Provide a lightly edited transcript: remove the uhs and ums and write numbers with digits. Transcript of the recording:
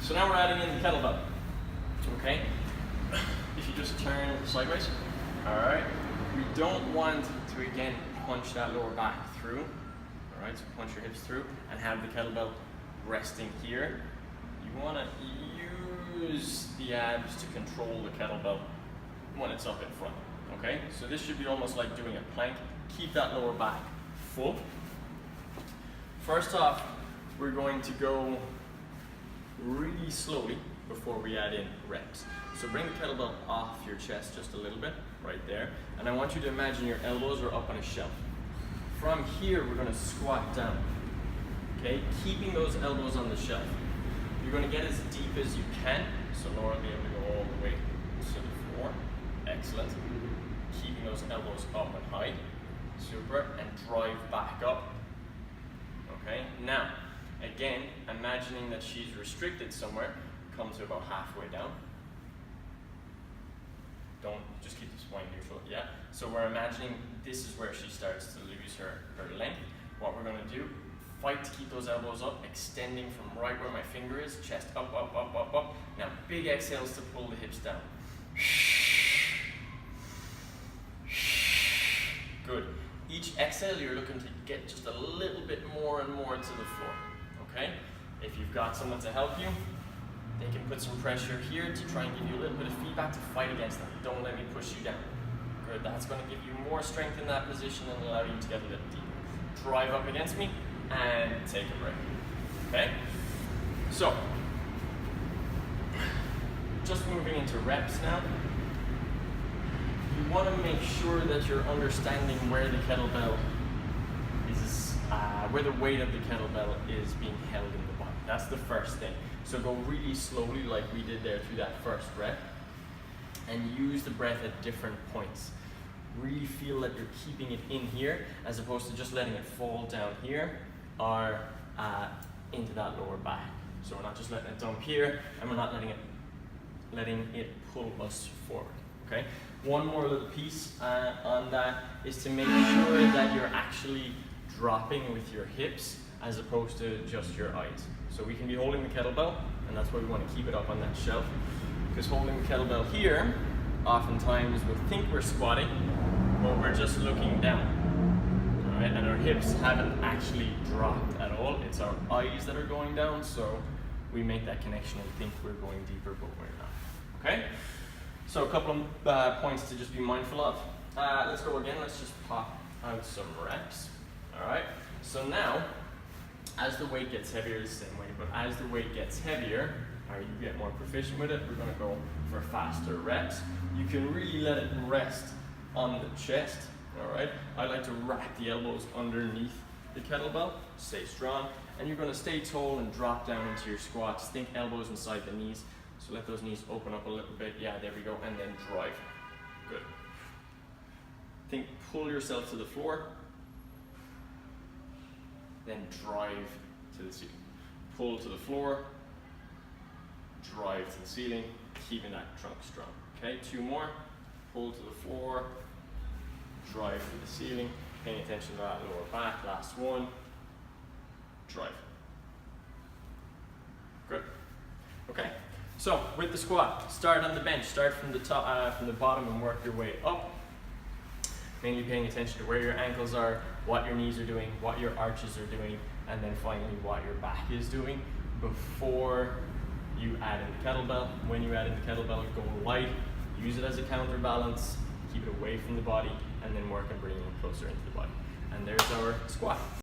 So now we're adding in the kettlebell. Okay? If you just turn sideways, all right? We don't want to again punch that lower back through, all right? So punch your hips through and have the kettlebell resting here. You want to use the abs to control the kettlebell when it's up in front, okay? So this should be almost like doing a plank. Keep that lower back full. First off, we're going to go really slowly before we add in reps. So bring the kettlebell off your chest just a little bit, right there. And I want you to imagine your elbows are up on a shelf. From here, we're gonna squat down, okay? Keeping those elbows on the shelf. You're gonna get as deep as you can, so Laura will be able to go all the way to the floor. Excellent. Keeping those elbows up and high. Super, and drive back up. Okay, now, again, imagining that she's restricted somewhere, come to about halfway down. Don't, just keep the spine neutral, yeah? So we're imagining this is where she starts to lose her length. What we're gonna do, fight to keep those elbows up, extending from right where my finger is, chest up, up, up, up, up. Now, big exhales to pull the hips down. Good. Each exhale, you're looking to get just a little bit more and more to the floor, okay? If you've got someone to help you, they can put some pressure here to try and give you a little bit of feedback to fight against them. Don't let me push you down. Good, that's gonna give you more strength in that position and allow you to get a little deeper. Drive up against me and take a break, okay? So, just moving into reps now. You want to make sure that you're understanding where the kettlebell is, where the weight of the kettlebell is being held in the body. That's the first thing. So go really slowly like we did there through that first rep and use the breath at different points. Really feel that you're keeping it in here as opposed to just letting it fall down here or into that lower back. So we're not just letting it dump here and we're not letting it pull us forward, okay? One more little piece on that is to make sure that you're actually dropping with your hips as opposed to just your eyes. So we can be holding the kettlebell, and that's why we want to keep it up on that shelf, because holding the kettlebell here, oftentimes we'll think we're squatting, but we're just looking down, all right? And our hips haven't actually dropped at all. It's our eyes that are going down, so we make that connection and think we're going deeper, but we're not, okay? So a couple of points to just be mindful of. Let's go again, let's just pop out some reps, all right? So now, as the weight gets heavier, the same way, but as the weight gets heavier, or you get more proficient with it, we're gonna go for faster reps. You can really let it rest on the chest, all right? I like to wrap the elbows underneath the kettlebell, stay strong, and you're gonna stay tall and drop down into your squats. Think elbows inside the knees. So let those knees open up a little bit. Yeah, there we go. And then drive. Good. Think pull yourself to the floor. Then drive to the ceiling. Pull to the floor. Drive to the ceiling. Keeping that trunk strong. Okay, 2 more. Pull to the floor. Drive to the ceiling. Paying attention to that lower back. Last one. Drive. Good. Okay. So with the squat, start on the bench, start from the top, from the bottom and work your way up. Mainly paying attention to where your ankles are, what your knees are doing, what your arches are doing, and then finally what your back is doing before you add in the kettlebell. When you add in the kettlebell, go light, use it as a counterbalance, keep it away from the body, and then work on bringing it closer into the body. And there's our squat.